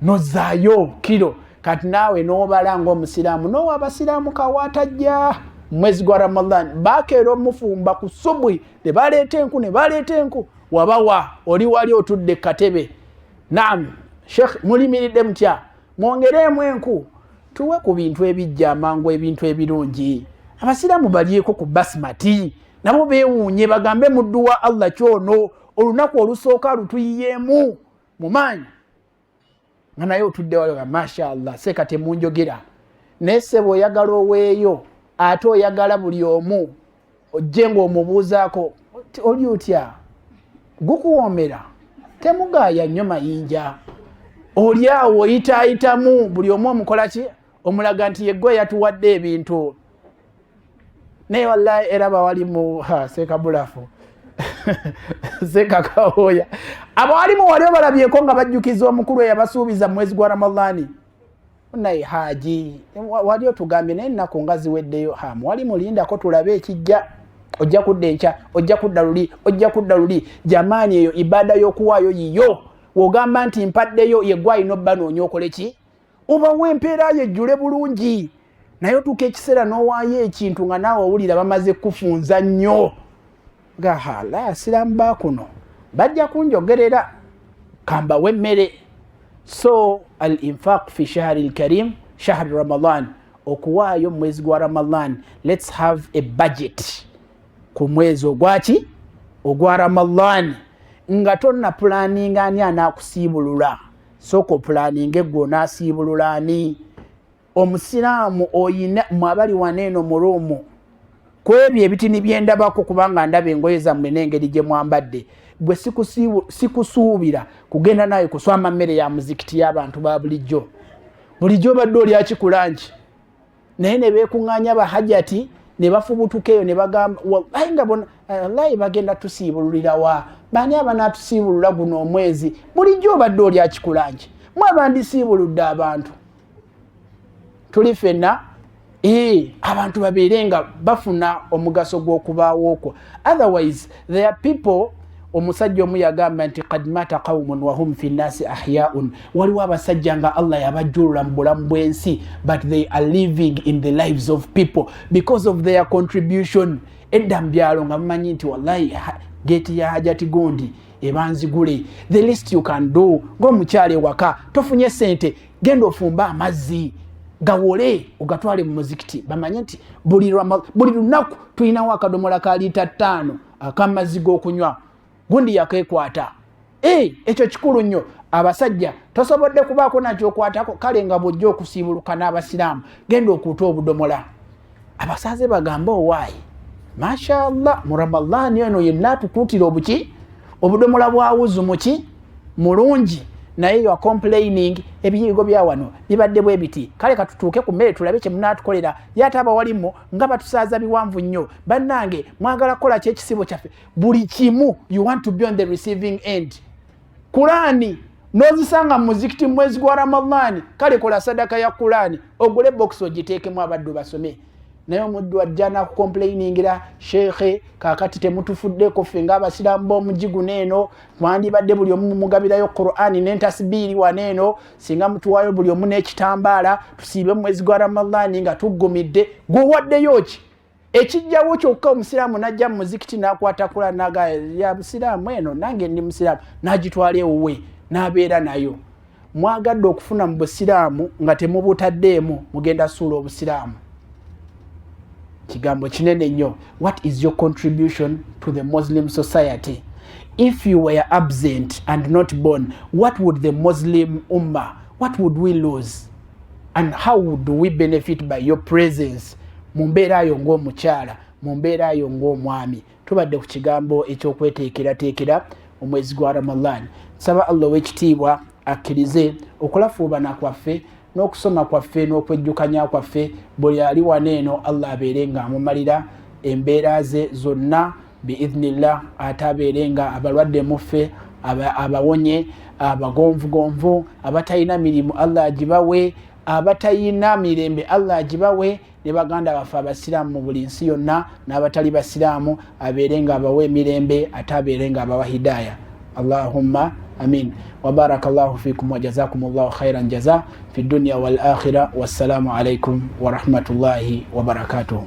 nozaayo kilo kati naawe n'obala ng'omusiraamu n'owa abasiraamu kawaatajja mwezi gwa Ramadan bakeera omufumba ku subwi ne baleeta enku wabawa oli wali otudde katebe. Naam Sheikh mulimiridde mutya mwongereemu enku tuwe ku bintu ebijja amangu ebintu ebirungi abasiraamu balyeko ku basmati nabo beewuunye bagambe muddu wa Allah kyono olunaku olusooka lutuyiyeemu mu maanyi nga naye otudde waliwo mashallah seka temunjogera naye ssebo oyagala oweeyo ate oyagala buli omu ojje ng'omubuuzaako oli otya gukuwoomera temugaaya nnyo mayinja oli awo oyitaayitamu buli omu omukola ki omulaga nti yeggwe yatuwadde ebintu naye wallahi era bawalimu sekabulafu sekakawooya abawalimu wali obalabyeko nga bajjukiza omukulu eyabasuubiza mu mwezi gwa Ramadhani naye haji wali otugambye naye ennaku nga ziweddeyo muwalimu lindako tulabe ekijja ojja kudda enkya ojja kudda luli jamaani eyo ibada y'okuwaayo yiyo wogamba nti mpaddeyo yeggwa alina obba noonya okole ki obawo empeera yejjule bulungi naye otuuka ekiseera n'owaayo ekintu nga naawe owulira bamaze kufunza nnyo gahala asiraamu baakuno bajja kunjogerera kambawo emmere. So al infaq fi shahri al karim shahri Ramadan okuwaayo mwezi gwa Ramadan let's have a budget ku mwezi ogwaki ogwa Ramadan nga tonna planning ani anaakusiibulula soko planning eggo naasiibulula ani omusiraamu oyina mwabali waneeno mu ruumu kwebyo ebitini byendabako kubanga ndaba engoye zammwe n'engeri gye mwambadde bwe sikusuubira kugenda naye kuswama mmere ya muzikiti y'abantu ba bulijjo badde oli akikulanki naye ne beekuŋŋaanya bahajati ne bafubutuka eyo ne bagamba wallahi nga bona wallahi bagenda tusiibululira wa baani abanaatusiibulula guno omwezi bulijjo badde oli akikulanki mwabandisiibuludde abantu tuli ffenna abantu babeere nga bafuna omugaso gw'okubaawo okwo otherwise there are people omusajja omu yagamba nti qad mata qaumun wahum fi nnasi ahyaun waliwo abasajja nga Allah yabajjulula mu bulamu bw'ensi but they are living in the lives of people because of their contribution. Edda mu byalo nga mumanyi nti wallahi geeti ya hajati gondi ebanzigule the least you can do ng'omukyala ewaka tofunye sente genda ofumba amazzi gawole ogatwale mu muzikiti bamanye nti buli lunaku tulinawo akadomola ka liita 5 akamazzi g'okunywa gundi yakekwata ekyo kikulu nnyo. Abasajja tosobodde kubaako nakyo okwatako kale nga bw'ojja okusiibuluka n'abasiraamu genda okuuta obudomola abasaze bagamba owaayi mashallah mu Ramadhani eno yenna atukuutira obudomola bwa wuzu muki mulungi naye you are complaining ebiyigo bya wano bibadde bwe biti kale katutuuke ku mmere tulabe kye munaatukolera yate abawalimu nga batusaaza biwanvu nnyo bannange mwagala kukola kyekisibo kyaffe buli kimu you want to be on the receiving end. Kurani nozisanga mu muzikiti mwezi gwa Ramadhani kale kola sadaka ya Kurani ogule box ogiteekemu abaddu basome naye omuddu ajjana ku complainingira shekhe kakati temutufuddeko ffe ng'abasiraamu b'omugigu neeno mwandibadde buli omu mugabirayo Qur'ani n'entasbiiri waneeno singa mutuwaayo buli omu n'ekitambaala tusiibe mwezi gwa Ramadhani nga tuggumidde gwewaddeyo ki ekijjawo kyokka omusiraamu najja mu muzikiti n'akwata Qur'ani n'agamba ya musiraamu eno nange ndi musiraamu n'agitwala ewuwe n'abeera nayo. Mwagadde okufuna mu busiraamu nga temubutaddeemu mugenda suula obusiraamu kigambo kinene nnyo. What is your contribution to the Muslim society? If you were absent and not born, what would the Muslim ummah, what would we lose? And how would we benefit by your presence? Mumbeera ayo ng'omukyala, mumbeera ayo ng'omwami. Tubadde ku kigambo ekyokweteekerateekera omwezi gwa Ramadan. Nsaba Allah w'ekitiibwa akkirize okulafuubana kwaffe n'okusoma kwaffe n'okwejjukanya kwaffe buli ali waneeno Allah abeere nga amumalira embeera ze zonna biidhnillah ate abeere nga abalwadde muffe abawonye abagonvugonvu abatalina mirimu Allah agibawe abatalina mirembe Allah agibawe ne baganda baffe abasiraamu mu buli nsi yonna n'abatali basiraamu abeere nga abawa emirembe ate abeere nga abawa hidaaya. Allahumma amin. وبارك الله فيكم وجزاكم الله خيرا جزاء في الدنيا والآخرة والسلام عليكم ورحمة الله وبركاته.